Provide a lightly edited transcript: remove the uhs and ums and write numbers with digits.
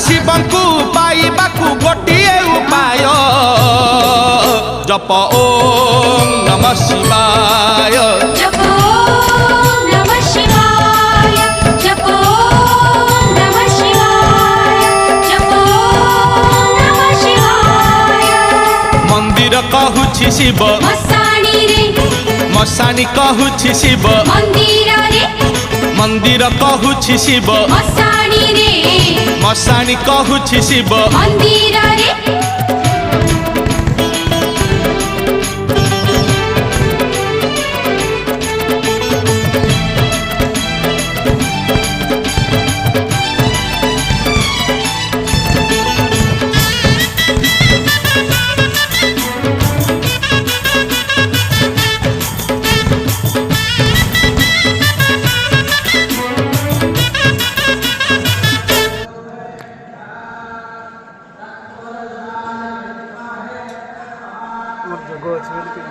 ଶିବଙ୍କୁ ପାଇବାକୁ ଗୋଟିଏ ଉପାୟ ଜପ ଓମ୍ ନମଃ ଶିବାୟ ଜପ ଓମ୍ ନମଃ ଶିବାୟ ଜପ ଓମ୍ ନମଃ ଶିବାୟ ଜପ ଓମ୍ ନମଃ ଶିବାୟ ମନ୍ଦିର କହୁଛି ଶିବ ମଶାଣିରେ ମଶାଣି କହୁଛି ଶିବ ମନ୍ଦିରରେ ମନ୍ଦିର କହୁଛି ଶିବ ମଶାଣିରେ ମଶାଣି କହୁଛି ଶିବ ମନ୍ଦିରରେ Go, it's really good.